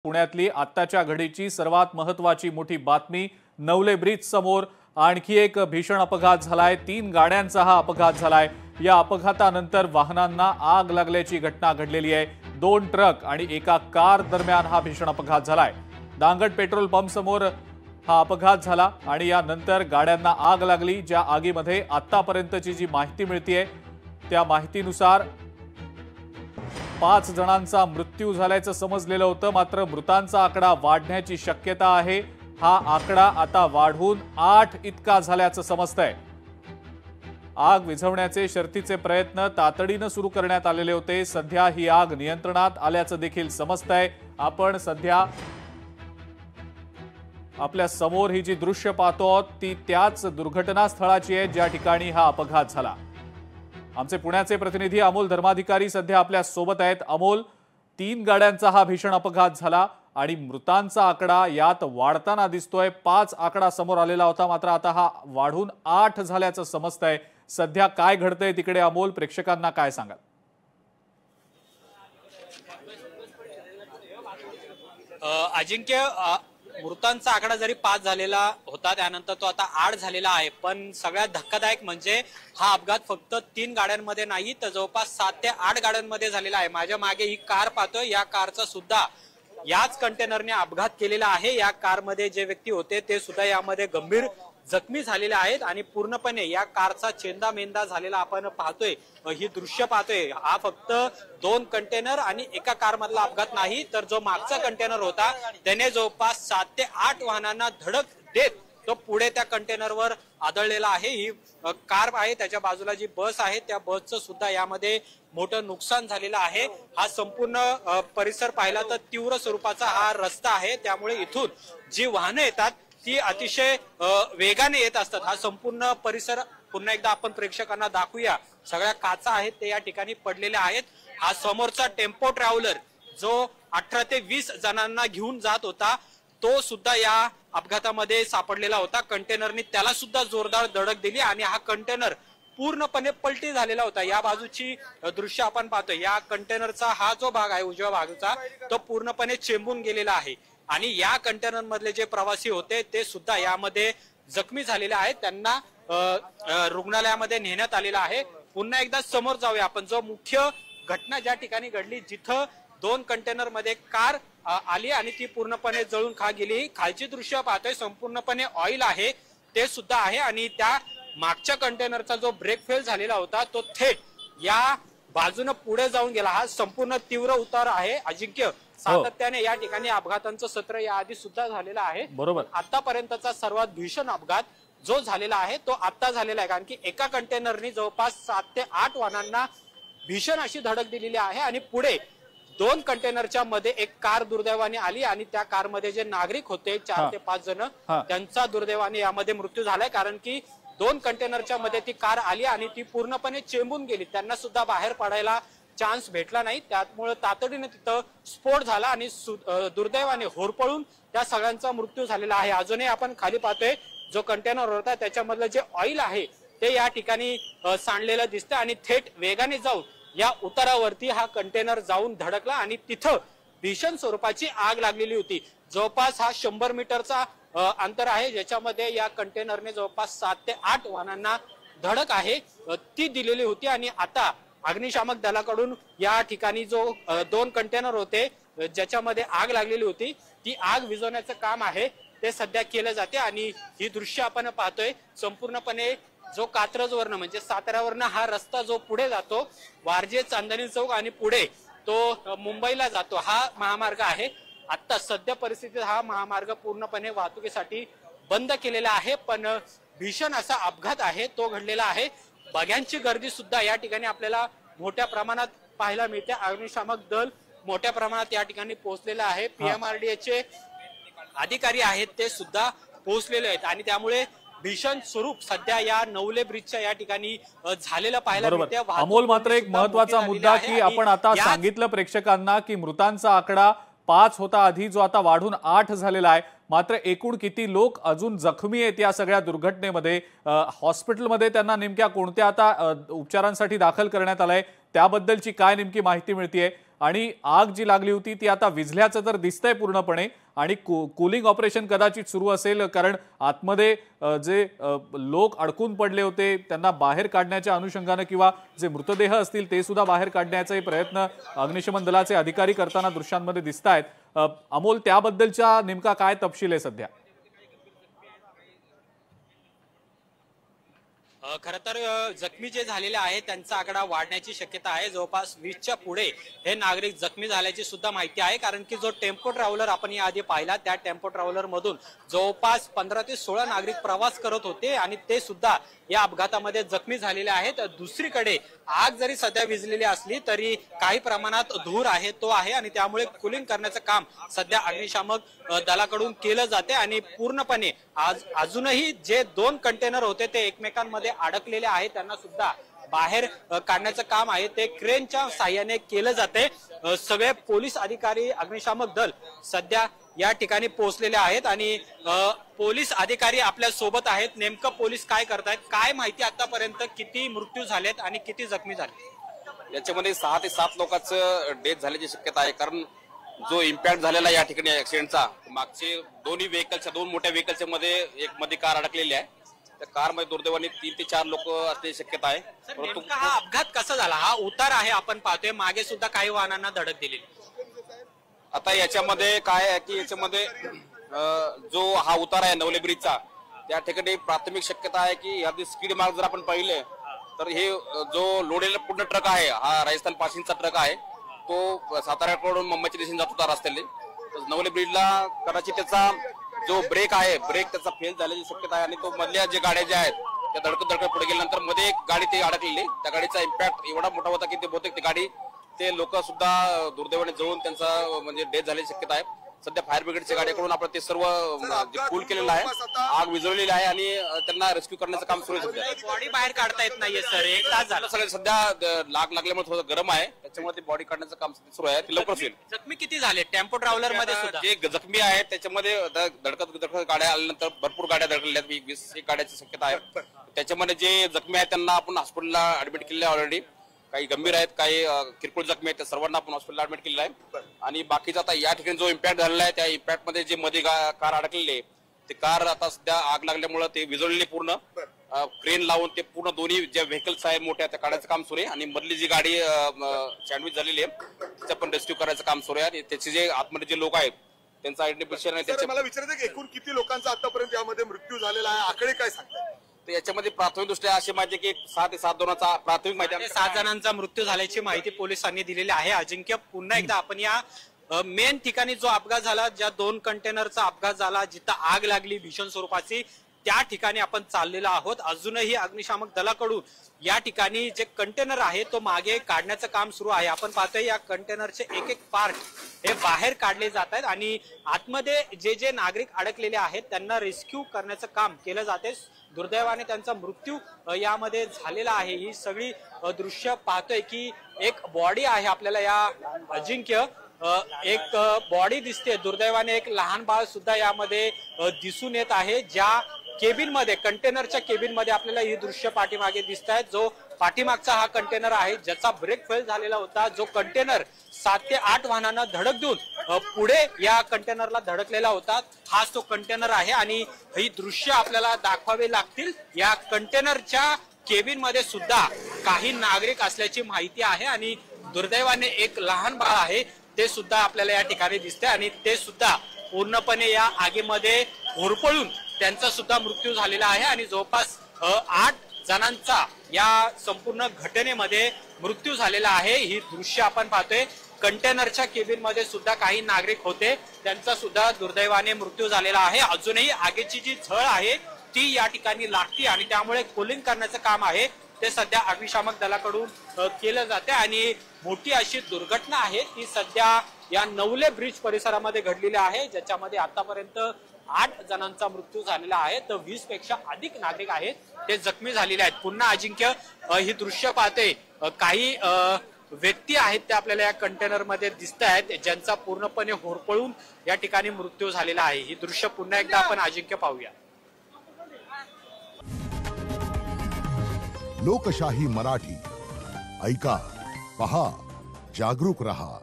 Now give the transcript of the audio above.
पुण्यातली आत्ताच्या घडीची सर्वात महत्त्वाची मोठी बातमी नवले ब्रिज समोर आणखी एक भीषण अपघात झालाय। 3 गाड्यांचा हा अपघात झालाय। या अपघातानंतर वाहनांना आग लागल्याची घटना घडलेली आहे। 2 ट्रक आणि एका कार दरम्यान हा भीषण अपघात झालाय। दांगट पेट्रोल पंप समोर हा अपघात झाला आणि यानंतर गाड्यांना आग लागली। ज्या आगीमध्ये आतापर्यंतची जी माहिती मिळतेय त्या माहितीनुसार 5 जणांचा मृत्यू झाल्याचं समजलेलं होतं, मात्र मृतांचा आकडा वाढण्याची शक्यता आहे। हा आकडा आता वाढून 8 इतका झाल्याचं समजतंय। आग विझवण्याचे शर्थीचे प्रयत्न तातडीने सुरू करण्यात आलेले होते। सध्या ही आग नियंत्रणात आल्याचं देखील समजतंय। आपण सध्या आपल्या समोर ही जी दृश्य पाहतो ती त्याच दुर्घटनास्थळाची आहे ज्या ठिकाणी हा अपघात झाला। आमचे पुण्याचे प्रतिनिधी अमोल धर्माधिकारी सध्या आपल्या सोबत आहेत। अमोल, 3 गाड्यांचा हा भीषण अपघात झाला आणि मृतांचा आकडा यात वाढताना दिसतोय। 5 आकडा समोर आलेला होता, मात्र आता हा वाढून 8 झाल्याचं समजतंय। सध्या काय घडतंय तिकडे अमोल, प्रेक्षकांना काय सांगाल? अजिंक्य, मृतांचा आकडा जरी 5 झालेला होता त्यानंतर तो आता 8 झालेला आहे, पण सगळ्यात धक्कादायक म्हणजे हा अपघात फक्त 3 गाड्यांमध्ये नाही तर जवळपास 7 ते 8 गाड्यांमध्ये झालेला आहे। माझ्या मागे ही कार पाहतोय, या कारचा सुद्धा याच कंटेनरने अपघात केलेला आहे। या कारमध्ये जे व्यक्ती होते ते सुद्धा यामध्ये गंभीर जखमी झालेले आहेत आणि पूर्णपणे या कारचा चेंदामेंदा झालेला आपण पाहतोय। ही दृश्य पाहतोय, हा फक्त 2 कंटेनर आणि एका कार मधला अपघात नाही तर जो मागचा कंटेनर होता त्याने जवळपास 7 ते 8 वाहनांना धडक देत तो पुढे त्या कंटेनरवर आदळलेला आहे। ही कार आहे, त्याच्या बाजूला जी बस आहे त्या बसचं सुद्धा यामध्ये मोठं नुकसान झालेलं आहे। हा संपूर्ण परिसर पाहिला तर तीव्र स्वरूपाचा हा रस्ता आहे, त्यामुळे इथून जी वाहनं येतात ती अतिशय वेगाने येत असतात। हा संपूर्ण परिसर पुन्हा एकदा आपण प्रेक्षकांना दाखवूया। सगळ्या काचा आहेत ते या ठिकाणी पडलेल्या आहेत। हा समोरचा टेम्पो ट्रॅव्हलर जो 18 ते 20 जणांना घेऊन जात होता तो सुद्धा या अपघातामध्ये सापडलेला होता। कंटेनरने त्याला सुद्धा जोरदार धडक दिली आणि हा कंटेनर पूर्णपणे पलटी झालेला होता। या बाजूची दृश्य आपण पाहतोय, या कंटेनरचा हा जो भाग आहे उजव्या बाजूचा तो पूर्णपणे चेंबून गेलेला आहे आणि या कंटेनर मधले जे प्रवासी होते ते सुद्धा यामध्ये जखमी झालेले आहेत। त्यांना रुग्णालयामध्ये नेण्यात आलेला आहे। पुन्हा एकदा समोर जाऊया आपण, जो मुख्य घटना ज्या ठिकाणी घडली जिथं 2 कंटेनर मध्ये कार आली आणि ती पूर्णपणे जळून खा गेली। खालची दृश्य पाहतोय, संपूर्णपणे ऑइल आहे ते सुद्धा आहे आणि त्या मागच्या कंटेनरचा जो ब्रेक फेल झालेला होता तो थेट या बाजूने पुढे जाऊन गेला। हा संपूर्ण तीव्र उतार आहे। अजिंक्य, सातत्याने या ठिकाणी अपघातांचं सत्र याआधी सुद्धा झालेलं आहे। बरोबर, आतापर्यंतचा सर्वात भीषण अपघात जो झालेला आहे तो आता झालेला आहे, कारण की एका कंटेनरने जवळपास 7 ते 8 वाहनांना भीषण अशी धडक दिलेली आहे आणि पुढे 2 कंटेनरच्या मध्ये एक कार दुर्दैवाने आली आणि त्या कारमध्ये जे नागरिक होते 4 ते 5 जण त्यांचा दुर्दैवाने यामध्ये मृत्यू झालाय, कारण की 2 कंटेनरच्या मध्ये ती कार आली आणि ती पूर्णपणे चेंबून गेली। त्यांना सुद्धा बाहेर पडायला चान्स भेटला नाही, त्यामुळे तातडीने तिथं स्फोट झाला आणि दुर्दैवाने होरपळून त्या सगळ्यांचा मृत्यू झालेला आहे। अजूनही आपण खाली पाहतोय, जो कंटेनर होता त्याच्यामधलं जे ऑइल आहे ते या ठिकाणी सांडलेलं दिसतं आणि थेट वेगाने जाऊन या उतारावरती हा कंटेनर जाऊन धडकला आणि तिथं भीषण स्वरूपाची आग लागलेली होती। जवळपास हा 100 मीटरचा अंतर आहे ज्याच्यामध्ये या कंटेनरने जवळपास 7 ते 8 वाहनांना धडक आहे ती दिलेली होती आणि आता अग्निशामक दलाकडून या ठिकाणी जो 2 कंटेनर होते ज्याच्यामध्ये आग लागलेली होती ती आग विझवण्याचं काम आहे ते सध्या केलं जाते। आणि ही दृश्य आपण पाहतोय, संपूर्णपणे जो कात्रजवरनं म्हणजे साताऱ्यावरनं हा रस्ता जो पुढे जातो वारजे चांदणी चौक आणि पुढे तो मुंबईला जातो हा महामार्ग आहे। आता सध्या परिस्थितीत हा महामार्ग पूर्णपणे वाहतुकीसाठी बंद केलेला आहे, पण भीषण असा अपघात आहे तो घडलेला आहे। बघ्यांची गर्दी सुद्धा या ठिकाणी आपल्याला मोठ्या प्रमाणात पाहायला मिळते। अग्निशामक दल मोठ्या प्रमाणात या ठिकाणी पोहोचलेलं आहे। पीएमआरडीएचे अधिकारी आहेत ते सुद्धा पोहोचलेले आहेत आणि त्यामुळे भीषण स्वरूप सध्या या नवले ब्रिजच्या या ठिकाणी झालेलं पाहायला मिळते। अमोल, मात्र एक महत्त्वाचा मुद्दा की आपण आता सांगितलं प्रेक्षकांना की मृतांचा आकडा 5 होता आधी, जो आता वाढून 8 झालेला आहे, मात्र एकूण किती लोक अजून जखमी आहेत या सगळ्या दुर्घटनेमध्ये? हॉस्पिटलमध्ये त्यांना नेमक्या कोणत्या आता उपचारांसाठी दाखल करण्यात आलंय त्याबद्दलची काय नेमकी माहिती मिळतेय? आणि आग जी लागली होती ती आता विझल्याचं तर दिसतंय पूर्णपणे आणि कूलिंग ऑपरेशन कदाचित सुरू असेल, कारण आतमध्ये जे लोक अडकून पडले होते त्यांना बाहेर काढण्याच्या अनुषंगाने किंवा जे मृतदेह असतील ते सुद्धा बाहेर काढण्याचे प्रयत्न अग्निशमन दलाचे अधिकारी करताना दृश्यांमध्ये दिसत आहेत। अमोल, त्याबद्दलचा नेमका काय तपशील आहे सध्या? खरं तर जखमी जे झालेले आहेत त्यांचा आकडा वाढण्याची शक्यता आहे। जवळपास 20च्या पुढे हे नागरिक जखमी झाल्याची सुद्धा माहिती आहे, कारण की जो टेम्पो ट्रॅव्हलर आपण याआधी पाहिला त्या टेम्पो ट्रॅव्हलर मधून जवळपास 15 ते 16 नागरिक प्रवास करत होते आणि ते सुद्धा या अपघातामध्ये जखमी झालेले आहेत। दुसरीकडे आग जरी सध्या विझलेली असली तरी काही प्रमाणात धूर आहे तो आहे आणि त्यामुळे कूलिंग करण्याचं काम सध्या अग्निशामक दलाकडून केलं जाते आणि पूर्णपणे अजूनही जे 2 कंटेनर होते ते एकमेकांमध्ये अडकलेले आहेत त्यांना सुद्धा बाहेर काढण्याचं काम आहे ते क्रेनच्या साहाय्याने केलं जाते। सगळे पोलीस अधिकारी अग्निशामक दल सध्या या ठिकाणी पोहोचलेले आहेत आणि पोलीस अधिकारी आपल्या सोबत आहेत। नेमकं पोलीस काय करतायत, काय माहिती आतापर्यंत, किती मृत्यू झालेत आणि किती जखमी झाले? याच्यामध्ये 6 ते 7 लोकांचं डेथ झाल्याची शक्यता आहे, कारण जो इम्पॅक्ट झालेला या ठिकाणी ऍक्सिडेंटचा मागचे दोन्ही व्हेकलच्या 2 मोठ्या व्हेकलच्या मध्ये एक मध्ये कार अडकलेली आहे। त्या कार मध्ये दुर्दैवाने 3 ते 4 लोक असण्याची शक्यता आहे। परंतु हा अपघात कसा झाला? हा उतार आहे, आपण पाहतोय मागे सुद्धा काही वाहनांना धडक दिलेली। आता याच्यामध्ये काय आहे की याच्यामध्ये जो हा उतार आहे नवले ब्रिजचा, त्या ठिकाणी प्राथमिक शक्यता आहे की याची स्पीड मार्क जर आपण पाहिले तर हे जो लोडेला पूर्ण ट्रक आहे हा राजस्थान पासिंगचा ट्रक आहे, तो साताऱ्याकडून मुंबईच्या दिशेने जात होता रस्त्याने। तर नवले ब्रिजला कदाचित त्याचा जो ब्रेक आहे त्याचा फेल झाल्याची शक्यता आहे आणि तो मधल्या जे गाड्या ज्या आहेत त्या धडकत पुढे गेल्यानंतर मध्ये एक गाडी ती अडकलेली, त्या गाडीचा इम्पॅक्ट एवढा मोठा होता की ते बहुतेक ती गाडी ते लोक सुद्धा दुर्दैवाने जळून त्यांचा म्हणजे डेथ झाल्याची शक्यता आहे। सध्या फायर ब्रिगेडच्या गाड्याकडून आपण ते सर्व पूल केलेलं आहे, आग विझवलेली आहे आणि त्यांना रेस्क्यू करण्याचं काम सुरू आहे। बॉडी बाहेर काढता येत नाहीये सर, 1 तास झालं सगळं सध्या लाग लागल्यामुळे थोडं गरम आहे, त्याच्यामुळे ते बॉडी काढण्याचं काम सुरू आहे, ते लवकरच होईल। जखमी किती झाले टेम्पो ट्रॅव्हलर मध्ये सुद्धा? जे जखमी आहेत त्याच्यामध्ये धडकत गाड्या आल्यानंतर भरपूर गाड्या धडकलेल्या आहेत, 20 गाड्याची शक्यता आहे। त्याच्यामध्ये जे जखमी आहेत त्यांना आपण हॉस्पिटलला ऍडमिट केलेलं आहे ऑलरेडी, काही गंभीर आहेत, काही किरकोळ जखमी आहेत, त्या सर्वांना आपण हॉस्पिटलला ऍडमिट केलेलं आहे। आणि बाकीचा आता या ठिकाणी जो इम्पॅक्ट झालेला आहे त्या इम्पॅक्ट मध्ये जे मध्ये कार अडकलेली ते कार आता सध्या आग लागल्यामुळे ते विझवलेले पूर्ण क्रेन लावून ते पूर्ण दोन्ही ज्या व्हेकल्स आहेत मोठ्या त्या काढायचं काम सुरू आहे आणि मधली जी गाडी सँडविच झालेली आहे त्याचं पण रेस्क्यू करायचं काम सुरू आहे आणि त्याचे जे आतमध्ये जे लोक आहेत त्यांचं आयडेंटिफिकेशन आहे। मला विचारायचं की एकूण किती लोकांचा आतापर्यंत यामध्ये मृत्यू झालेला आहे, आकडे काय सांगतात? तर याच्यामध्ये प्राथमिक दृष्ट्या अशी माहिती की 6 ते 7 जणांचा प्राथमिक माहिती 7 जणांचा मृत्यू झाल्याची माहिती पोलिसांनी दिलेली आहे। अजिंक्य, पुन्हा एकदा आपण या मेन ठिकाणी जो अपघात झाला, ज्या 2 कंटेनरचा अपघात झाला, जिथं आग लागली भीषण स्वरूपाची, त्या ठिकाणी आपण चाललेलो आहोत। अजूनही अग्निशामक दलाकडून या ठिकाणी जे कंटेनर आहे तो मागे काढण्याचं काम सुरू आहे। आपण पाहतोय या कंटेनरचे एक पार्ट हे बाहेर काढले जात आहेत आणि आतमध्ये जे नागरिक अडकलेले आहेत त्यांना रेस्क्यू करण्याचं काम केलं जाते। दुर्दैवाने त्यांचा मृत्यू यामध्ये झालेला आहे। ही सगळी दृश्य पाहतोय की एक बॉडी आहे आपल्याला या अजिंक्य, एक बॉडी दिसते, दुर्दैवाने एक लहान बाळ सुद्धा यामध्ये दिसून येत आहे। ज्या केबिन मध्ये, कंटेनरच्या केबिन मध्ये आपल्याला ही दृश्य पाठीमागे दिसत आहेत, जो पाठीमागचा हा कंटेनर आहे ज्याचा ब्रेक फेल झालेला होता, जो कंटेनर 7 ते 8 वाहनांना धडक देऊन पुढे या कंटेनरला धडकलेला होता, हाच तो कंटेनर आहे आणि ही दृश्य आपल्याला दाखवावे लागतील। या कंटेनरच्या केबिन मध्ये सुद्धा काही नागरिक असल्याची माहिती आहे आणि दुर्दैवाने एक लहान बाळ आहे ते सुद्धा आपल्याला या ठिकाणी दिसते आणि ते सुद्धा पूर्णपणे या आगीमध्ये होरपळून त्यांचा सुद्धा मृत्यू झालेला आहे आणि जवळपास 8 जणांचा या संपूर्ण घटनेमध्ये मृत्यू झालेला आहे। ही दृश्य आपण पाहतोय, कंटेनरच्या केबिन मध्ये सुद्धा काही नागरिक होते, त्यांचा सुद्धा दुर्दैवाने मृत्यू झालेला आहे। अजूनही आगीची जी झळ आहे ती या ठिकाणी लागते आणि त्यामुळे कूलिंग करण्याचं काम आहे ते सध्या अग्निशामक दलाकडून केलं जाते आणि मोठी अशी दुर्घटना आहे ती सध्या या नवले ब्रिज परिसरामध्ये घडलेली आहे, ज्याच्यामध्ये आतापर्यंत 8 जणांचा मृत्यू झालेला आहे, तर 20 पेक्षा अधिक नागरिक आहेत ते जखमी झालेले आहेत। पुन्हा अजिंक्य, ही दृश्य पाहते, काही व्यक्ती आहेत ते आपल्याला या कंटेनर मध्ये दिसत आहेत ज्यांचा पूर्णपणे होरपळून या ठिकाणी मृत्यू झालेला आहे। ही दृश्य पुन्हा एकदा आपण अजिंक्य पाहूया। लोकशाही मराठी ऐका, पहा, जागरूक रहा।